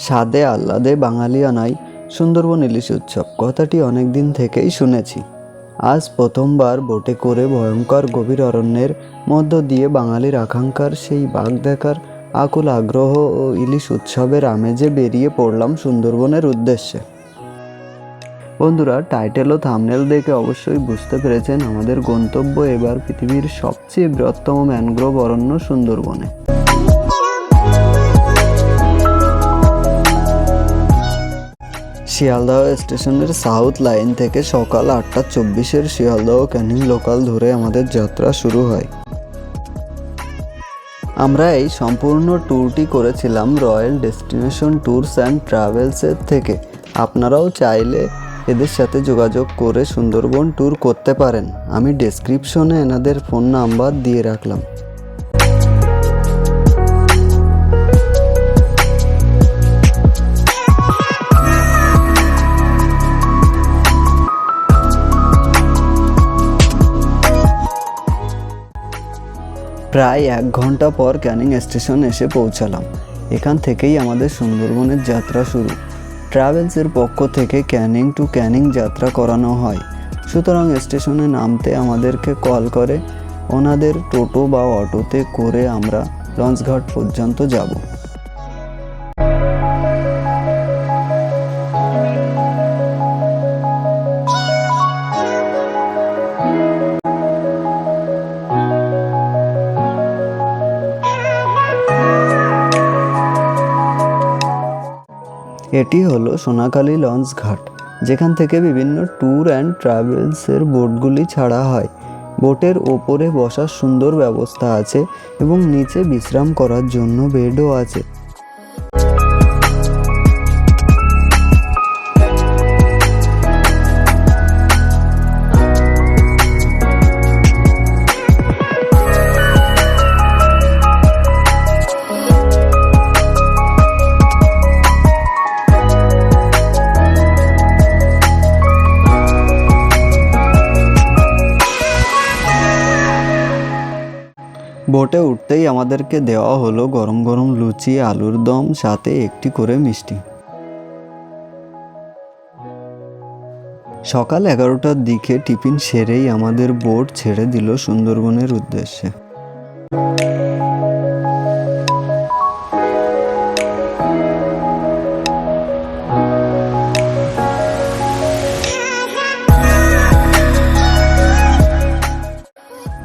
স্বাদে আহ্লাদে বাঙালিয়ানায় সুন্দরবন ইলিশ উৎসব কথাটি অনেক দিন থেকেই শুনেছি। আজ প্রথমবার বোটে করে ভয়ঙ্কর গভীর অরণ্যের মধ্য দিয়ে বাঙালির আকাঙ্ক্ষার সেই বাঘ দেখার আকুল আগ্রহ ও ইলিশ উৎসবের আমেজে বেরিয়ে পড়লাম সুন্দরবনের উদ্দেশ্যে। বন্ধুরা, টাইটেল ও থাম্বনেল দেখে অবশ্যই বুঝতে পেরেছেন আমাদের গন্তব্য এবার পৃথিবীর সবচেয়ে বৃহত্তম ম্যানগ্রোভ অরণ্য সুন্দরবনে। শিয়ালদহ স্টেশনের সাউথ লাইন থেকে সকাল 8:24 শিয়ালদহ ক্যানিং লোকাল ধরে আমাদের যাত্রা শুরু হয়। আমরা এই সম্পূর্ণ ট্যুরটি করেছিলাম রয়্যাল ডেস্টিনেশন ট্যুরস অ্যান্ড ট্রাভেলসের থেকে। আপনারাও চাইলে এদের সাথে যোগাযোগ করে সুন্দরবন ট্যুর করতে পারেন। আমি ডেসক্রিপশনে এনাদের ফোন নাম্বার দিয়ে রাখলাম। প্রায় 1 ঘন্টা পর ক্যানিং স্টেশন এসে পৌঁছালাম। এখান থেকেই আমাদের সুন্দরবনের যাত্রা শুরু। ট্রাভেলসের পক্ষ থেকে ক্যানিং টু ক্যানিং যাত্রা করানো হয়, সুতরাং স্টেশনে নামতে আমাদেরকে কল করে ওনাদের টোটো বা অটোতে করে আমরা লঞ্চঘাট পর্যন্ত যাব। এটি হলো সোনাখালী লঞ্চ ঘাট, যেখান থেকে বিভিন্ন ট্যুর অ্যান্ড ট্রাভেলসের বোটগুলি ছাড়া হয়। বোটের ওপরে বসার সুন্দর ব্যবস্থা আছে এবং নিচে বিশ্রাম করার জন্য বেডও আছে। বোটে উঠতেই আমাদেরকে দেওয়া হলো গরম গরম লুচি, আলুর দম, সাথে একটি করে মিষ্টি। সকাল 11টার দিকে টিফিন সেরেই আমাদের বোট ছেড়ে দিল সুন্দরবনের উদ্দেশ্যে।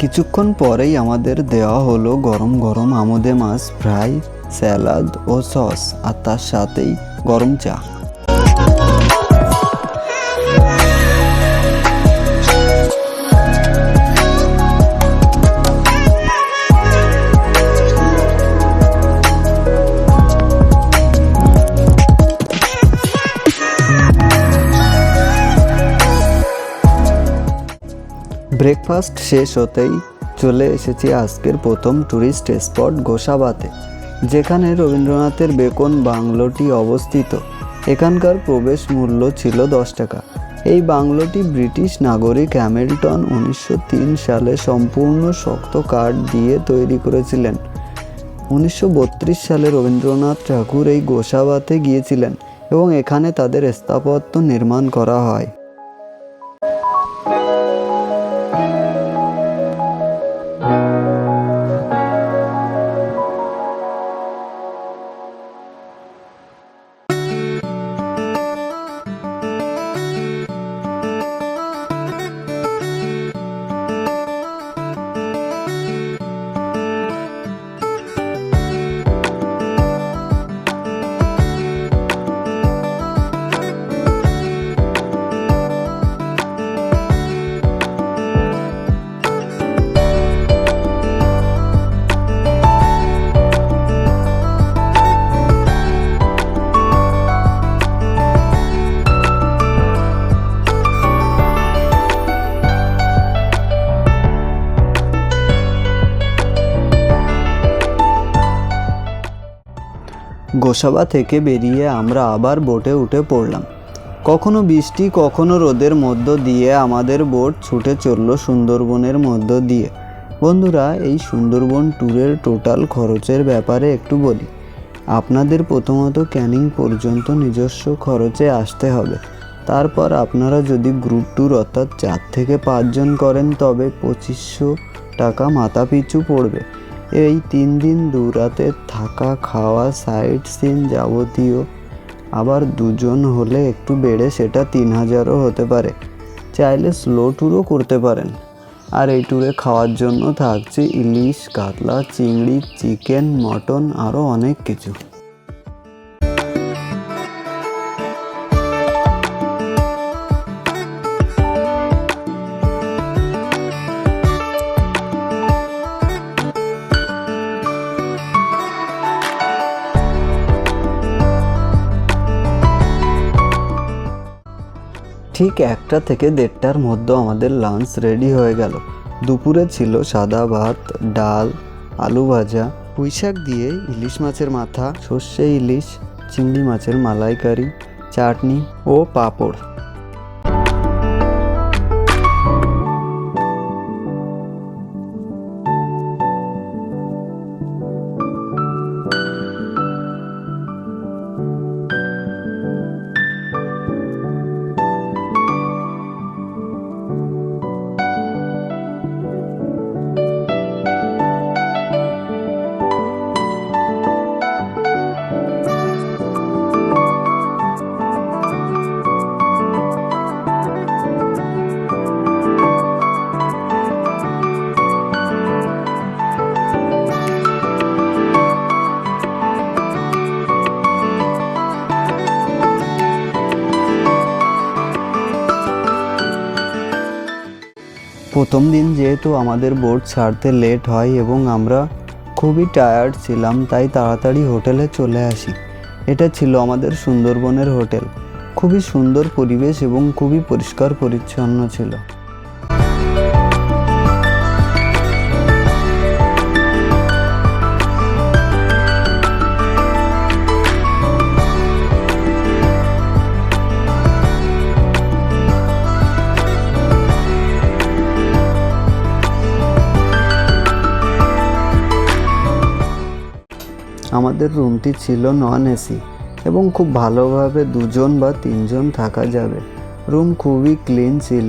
কিছুক্ষণ পরেই আমাদের দেওয়া হলো গরম গরম আমোদে মাছ ফ্রাই, স্যালাড ও সস, আর তার সাথেই গরম চা। ব্রেকফাস্ট শেষ হতেই চলে এসেছি আজকের প্রথম ট্যুরিস্ট স্পট গোসাবাতে, যেখানে রবীন্দ্রনাথের বেকন বাংলোটি অবস্থিত। এখানকার প্রবেশ মূল্য ছিল 10 টাকা। এই বাংলোটি ব্রিটিশ নাগরিক হ্যামিল্টন 1903 সালে সম্পূর্ণ শক্ত কাঠ দিয়ে তৈরি করেছিলেন। 1932 সালে রবীন্দ্রনাথ ঠাকুর এই গোসাবাতে গিয়েছিলেন এবং এখানে তাদের স্থাপত্য নির্মাণ করা হয়। গোসাবা থেকে বেরিয়ে আমরা আবার বোটে উঠে পড়লাম। কখনো বৃষ্টি কখনো রোদের মধ্য দিয়ে আমাদের বোট ছুটে চলল সুন্দরবনের মধ্য দিয়ে। বন্ধুরা, এই সুন্দরবন ট্যুরের টোটাল খরচের ব্যাপারে একটু বলি। আপনাদের প্রথমত ক্যানিং পর্যন্ত নিজস্ব খরচে আসতে হবে। তারপর আপনারা যদি গ্রুপ ট্যুর অর্থাৎ 4 থেকে 5 জন করেন তবে 2500 টাকা মাথা পিছু পড়বে। এই 3 দিন 2 রাতে থাকা খাওয়া সাইট সিন যাবতীয়। আবার 2 জন হলে একটু বেড়ে সেটা 3000ও হতে পারে। চাইলে স্লো ট্যুরও করতে পারেন। আর এই ট্যুরে খাওয়ার জন্য থাকছে ইলিশ, কাতলা, চিংড়ি, চিকেন, মটন, আরও অনেক কিছু। ঠিক 1টা থেকে 1:30টার মধ্যে আমাদের লাঞ্চ রেডি হয়ে গেল। দুপুরে ছিল সাদা ভাত, ডাল, আলু ভাজা, পুঁইশাক দিয়ে ইলিশ মাছের মাথা, সর্ষে ইলিশ, চিংড়ি মাছের মালাইকারি, চাটনি ও পাঁপড়। প্রথম দিন যেহেতু আমাদের বোট ছাড়তে লেট হয় এবং আমরা খুবই টায়ার্ড ছিলাম, তাই তাড়াতাড়ি হোটেলে চলে আসি। এটা ছিল আমাদের সুন্দরবনের হোটেল। খুবই সুন্দর পরিবেশ এবং খুবই পরিষ্কার পরিচ্ছন্ন ছিল। আমাদের রুমটি ছিল নন এসি এবং খুব ভালোভাবে 2 জন বা 3 জন থাকা যাবে। রুম খুবই ক্লিন ছিল।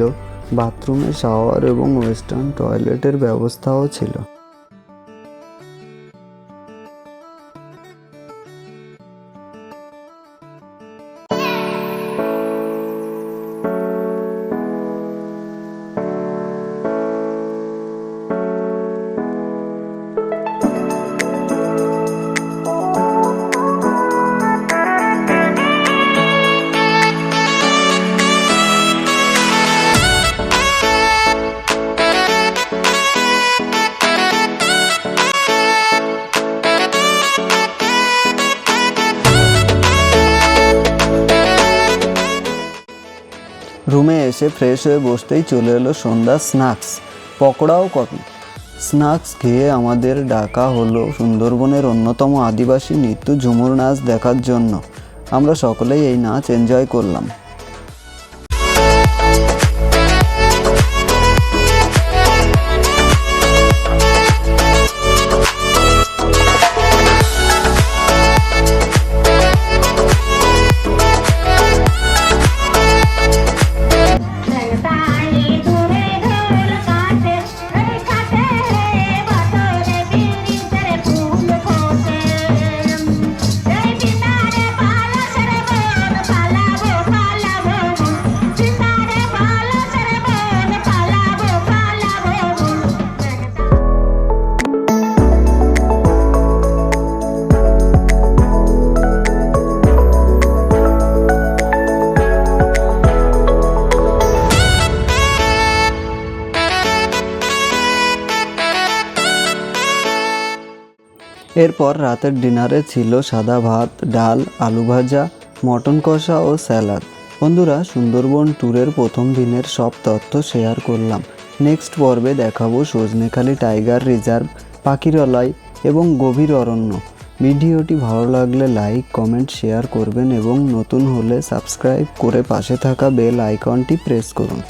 বাথরুমে শাওয়ার এবং ওয়েস্টার্ন টয়লেটের ব্যবস্থাও ছিল। রুমে এসে ফ্রেশ হয়ে বসতেই চলে এলো সন্ধ্যার স্ন্যাক্স, পকোড়া ও কফি। স্ন্যাক্স খেয়ে আমাদের ডাকা হলো সুন্দরবনের অন্যতম আদিবাসী নৃত্য ঝুমুর নাচ দেখার জন্য। আমরা সকলেই এই নাচ এনজয় করলাম। এরপর রাতের ডিনারে ছিল সাদা ভাত, ডাল, আলু ভাজা, মটন কষা ও স্যালাড। বন্ধুরা, সুন্দরবন ট্যুরের প্রথম দিনের সব তথ্য শেয়ার করলাম। নেক্সট পর্বে দেখাবো সজনেখালি টাইগার রিজার্ভ, পাখিরালয় এবং গভীর অরণ্য। ভিডিওটি ভালো লাগলে লাইক, কমেন্ট, শেয়ার করবেন এবং নতুন হলে সাবস্ক্রাইব করে পাশে থাকা বেল আইকনটি প্রেস করুন।